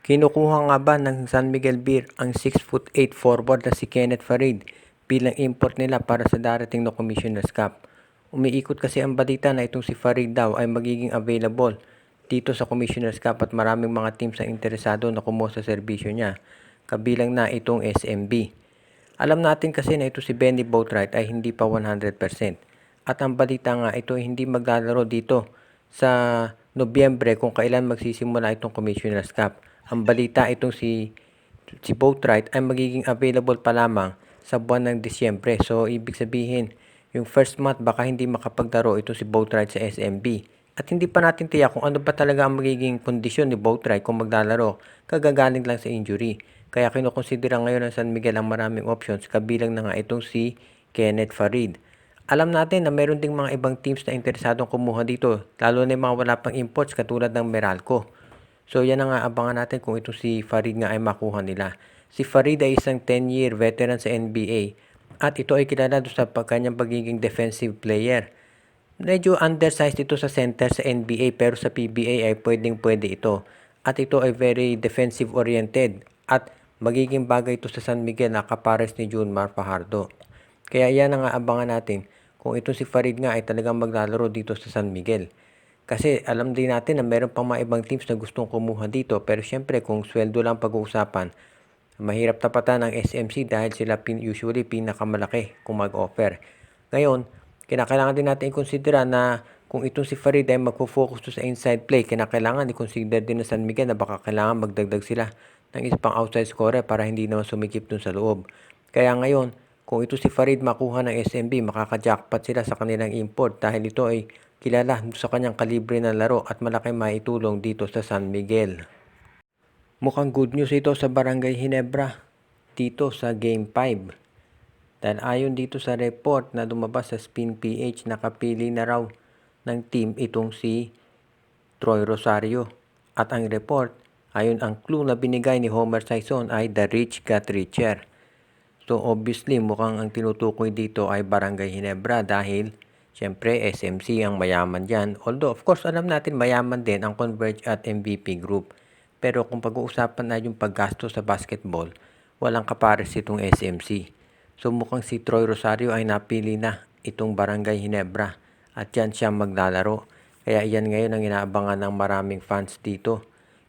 Kinukuha nga ba ng San Miguel Beer ang 6'8" forward na si Kenneth Farid bilang import nila para sa darating na Commissioner's Cup? Umiikot kasi ang balita na itong si Farid daw ay magiging available dito sa Commissioner's Cup at maraming mga teams ang interesado na kumuha sa serbisyo niya, kabilang na itong SMB. Alam natin kasi na ito si Benny Boatwright ay hindi pa 100%. At ang balita nga ito ay hindi maglalaro dito sa Nobyembre kung kailan magsisimula itong Commissioner's Cup. Ang balita itong si Boatwright ay magiging available pa lamang sa buwan ng Disyembre. So ibig sabihin, yung first month baka hindi makapaglaro ito si Boatwright sa SMB. At hindi pa natin tiyak kung ano ba talaga ang magiging kondisyon ni Boatwright kung maglalaro, kagagaling lang sa injury. Kaya kinukonsidera ngayon ng San Miguel ang maraming options, kabilang na nga itong si Kenneth Farid. Alam natin na meron ding mga ibang teams na interesadong kumuha dito, lalo na yung mga wala pang imports katulad ng Meralco. So yan na nga, abangan natin kung itong si Farid nga ay makuha nila. Si Farid ay isang 10-year veteran sa NBA at ito ay kilala doon sa kanyang pagiging defensive player. Medyo undersized ito sa center sa NBA pero sa PBA ay pwedeng-pwede ito. At ito ay very defensive oriented at magiging bagay ito sa San Miguel na kapares ni Junmar Fajardo. Kaya yan ang abangan natin kung ito si Farid nga ay talagang maglalaro dito sa San Miguel. Kasi alam din natin na meron pang mga ibang teams na gustong kumuha dito, pero syempre kung sweldo lang pag-uusapan, mahirap tapatan ang SMC dahil sila usually pinakamalaki kung mag-offer. Ngayon, kinakailangan din natin i-consider na kung itong si Farid ay magpo-focus to sa inside play, kinakailangan i-consider din ng San Miguel na baka kailangan magdagdag sila ng isang pang outside scorer para hindi naman sumikip dun sa loob. Kaya ngayon, kung ito si Farid makuha ng SMB, makaka-jackpot sila sa kanilang import dahil ito ay kilala sa kanyang kalibre ng laro at malaking maitulong dito sa San Miguel. Mukhang good news ito sa Barangay Ginebra dito sa Game 5. Dahil ayon dito sa report na lumabas sa Spin PH, nakapili na raw ng team itong si Troy Rosario. At ang report, ayon ang clue na binigay ni Homer Sison ay the rich got richer. So obviously mukhang ang tinutukoy dito ay Barangay Ginebra dahil syempre SMC ang mayaman dyan. Although of course alam natin mayaman din ang Converge at MVP Group. Pero kung pag-uusapan na yung paggasto sa basketball, walang kapares itong SMC. So mukhang si Troy Rosario ay napili na itong Barangay Ginebra at dyan siya maglalaro. Kaya iyan ngayon ang inaabangan ng maraming fans dito.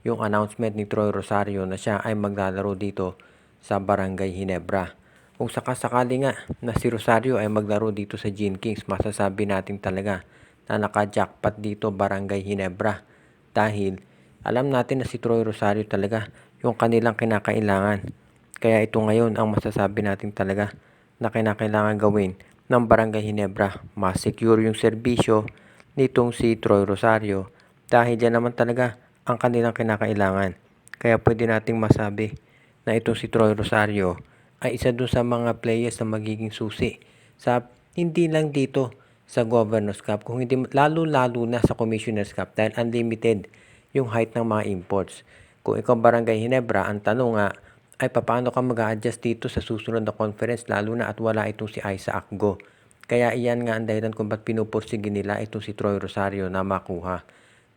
Yung announcement ni Troy Rosario na siya ay maglalaro dito sa Barangay Ginebra. Kung sakasakali nga na si Rosario ay maglaro dito sa Gene Kings, masasabi natin talaga na naka-jackpot dito Barangay Ginebra. Dahil alam natin na si Troy Rosario talaga yung kanilang kinakailangan. Kaya ito ngayon ang masasabi natin talaga na kinakailangan gawin ng Barangay Ginebra. Mas-secure yung serbisyo nitong si Troy Rosario dahil yan naman talaga ang kanilang kinakailangan. Kaya pwede nating masabi na itong si Troy Rosario ay isa dun sa mga players na magiging susi sa hindi lang dito sa Governors Cup, kung hindi lalo-lalo na sa Commissioners Cup dahil unlimited yung height ng mga imports. Kung ikaw Barangay Ginebra, ang tanong nga ay paano ka mag-a-adjust dito sa susunod na conference lalo na at wala itong si Isaac Go. Kaya iyan nga ang dahilan kung ba't pinupursige nila itong si Troy Rosario na makuha.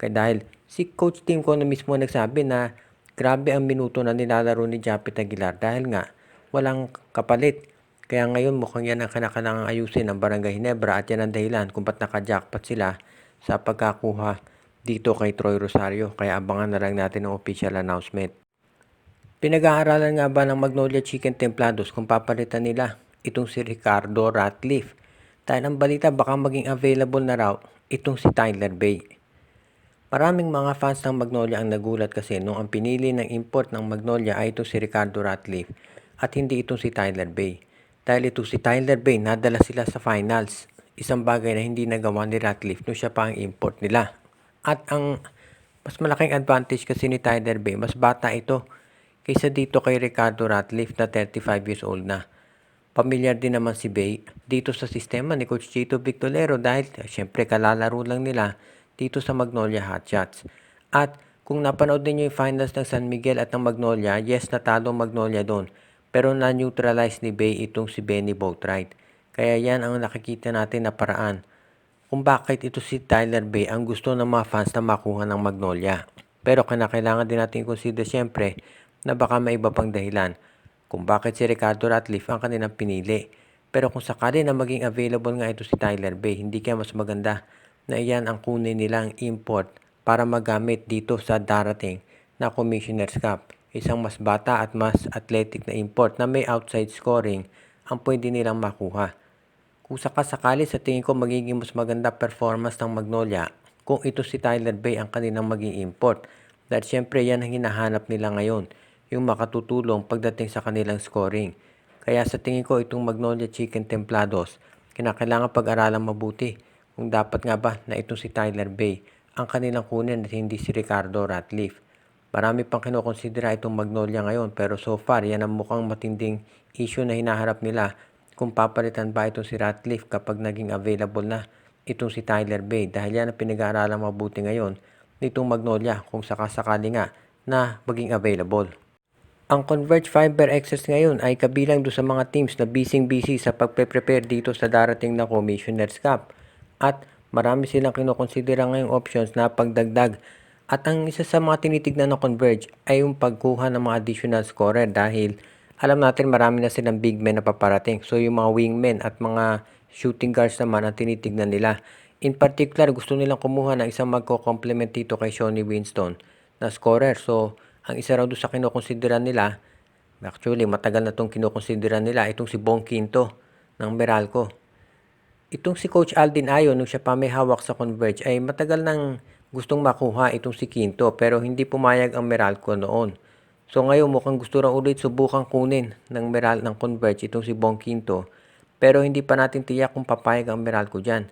Kaya dahil si Coach Tim ko na mismo nagsabi na grabe ang minuto na nilalaro ni Japit Aguilar dahil nga walang kapalit. Kaya ngayon mukhang yan ang kailangang ayusin ng Barangay Ginebra at yan ang dahilan kung ba't naka-jackpot sila sa pagkakuha dito kay Troy Rosario. Kaya abangan na lang natin ang official announcement. Pinag-aaralan nga ba ng Magnolia Chicken Templados kung papalitan nila itong si Ricardo Ratcliffe? Dahil ang balita baka maging available na raw itong si Tyler Bay. Maraming mga fans ng Magnolia ang nagulat kasi nung ang pinili ng import ng Magnolia ay itong si Ricardo Ratcliffe at hindi itong si Tyler Bay. Dahil ito si Tyler Bay, nadala sila sa finals. Isang bagay na hindi nagawa ni Ratcliffe nung siya pa ang import nila. At ang mas malaking advantage kasi ni Tyler Bay, mas bata ito kaysa dito kay Ricardo Ratcliffe na 35 years old na. Pamilyar din naman si Bay dito sa sistema ni Coach Chito Victorero dahil syempre kalalaro lang nila dito sa Magnolia Hotshots. At kung napanood niyo yung finals ng San Miguel at ng Magnolia, yes, natalo Magnolia doon. Pero na-neutralize ni Bay itong si Benny Boatwright. Kaya yan ang nakikita natin na paraan kung bakit ito si Tyler Bay ang gusto ng mga fans na makuha ng Magnolia. Pero kinakailangan din natin i-consider siyempre na baka may iba pang dahilan kung bakit si Ricardo Ratcliffe ang kanilang pinili. Pero kung sakali na maging available nga ito si Tyler Bay, hindi kaya mas maganda na iyan ang kunin nilang import para magamit dito sa darating na Commissioner's Cup. Isang mas bata at mas athletic na import na may outside scoring ang pwede nilang makuha. Kung sakasakali sa tingin ko magiging mas maganda performance ng Magnolia kung ito si Tyler Bay ang kanilang maging import. Dahil syempre yan ang hinahanap nila ngayon, yung makatutulong pagdating sa kanilang scoring. Kaya sa tingin ko itong Magnolia Chicken Templados, kinakailangan pag-aralan mabuti kung dapat nga ba na itong si Tyler Bay ang kanilang kunin at hindi si Ricardo Ratcliffe. Marami pang kinokonsidera itong Magnolia ngayon pero so far yan ang mukhang matinding issue na hinaharap nila kung papalitan ba itong si Ratcliffe kapag naging available na itong si Tyler Bay dahil yan ang pinag-aaralan mabuti ngayon nitong Magnolia kung sakasakali nga na maging available. Ang Converge Fiber Excess ngayon ay kabilang doon sa mga teams na busy sa pagpe-prepare dito sa darating na Commissioner's Cup at marami silang kinokonsidera ngayong options na pagdagdag. At ang isa sa mga tinitignan ng Converge ay yung pagkuha ng mga additional scorer dahil alam natin marami na silang big men na paparating. So yung mga wingmen at mga shooting guards naman ang tinitignan nila. In particular, gusto nilang kumuha ng isang magko-complement dito kay Shawnee Winston na scorer. So ang isa raw doon sa kinokonsidera nila, actually matagal na itong kinokonsidera nila, itong si Bong Quinto ng Meralco. Itong si Coach Aldin Ayon, nung siya pa may hawak sa Converge, ay matagal nang gustong makuha itong si Quinto pero hindi pumayag ang Meralco noon. So ngayon mukhang gusto raw ulit subukang kunin ng Converge itong si Bong Quinto pero hindi pa natin tiyak kung papayag ang Meralco dyan.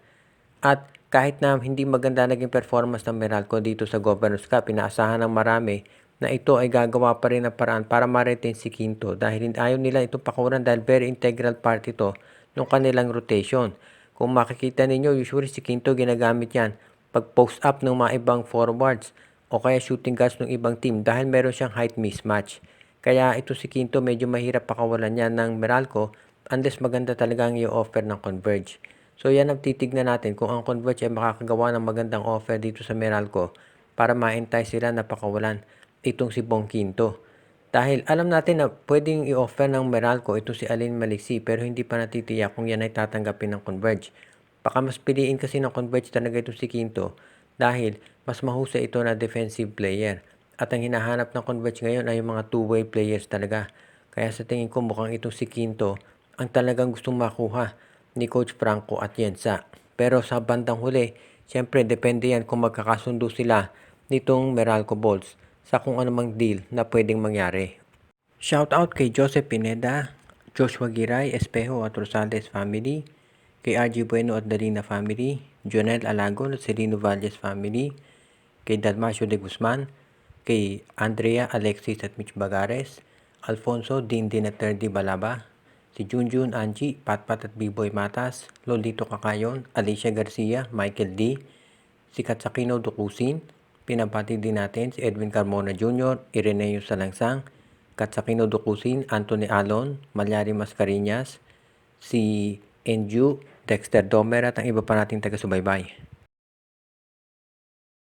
At kahit na hindi maganda naging performance ng Meralco dito sa Governor's Cup, inaasahan ng marami na ito ay gagawa pa rin ng paraan para ma-retain si Quinto dahil ayaw nila itong pakuran dahil very integral part ito ng kanilang rotation. Kung makikita ninyo, usually si Quinto ginagamit yan pag post up ng mga ibang forwards o kaya shooting guards ng ibang team dahil meron siyang height mismatch. Kaya ito si Quinto medyo mahirap pakawalan yan ng Meralco unless maganda talaga ang i-offer ng Converge. So yan ang titignan natin kung ang Converge ay makakagawa ng magandang offer dito sa Meralco para ma-entice sila na pakawalan itong si Bong Quinto. Dahil alam natin na pwedeng i-offer ng Meralco ito si Alin Maliksi pero hindi pa natitiyak kung yan ay tatanggapin ng Converge. Baka mas piliin kasi ng Converge talaga ito si Quinto dahil mas mahusay ito na defensive player. At ang hinahanap ng Converge ngayon ay yung mga two-way players talaga. Kaya sa tingin ko mukhang itong si Quinto ang talagang gustong makuha ni Coach Franco at Yensa. Pero sa bandang huli, siyempre depende yan kung magkakasundo sila nitong Meralco Bolts sa kung anumang deal na pwedeng mangyari. Shoutout kay Joseph Pineda, Joshua Giray, Espejo at Rosales family, kay RG Bueno at Darina family, Jonel Alagon at Serino Valles family, kay Dalmacio de Guzman, kay Andrea Alexis at Mitch Bagares, Alfonso Dindin at Terdy Balaba, si Junjun Angie, Patpat at B-Boy Matas, Lolito Kakayon, Alicia Garcia, Michael D, si Katsakino Dukusin, pinapati din natin si Edwin Carmona Jr., Ireneo Salangsang, Katsakino Dukusin, Anthony Alon, Malyari Mascarinas, si Enju, Dexter Domer at ang iba pa nating taga-subaybay.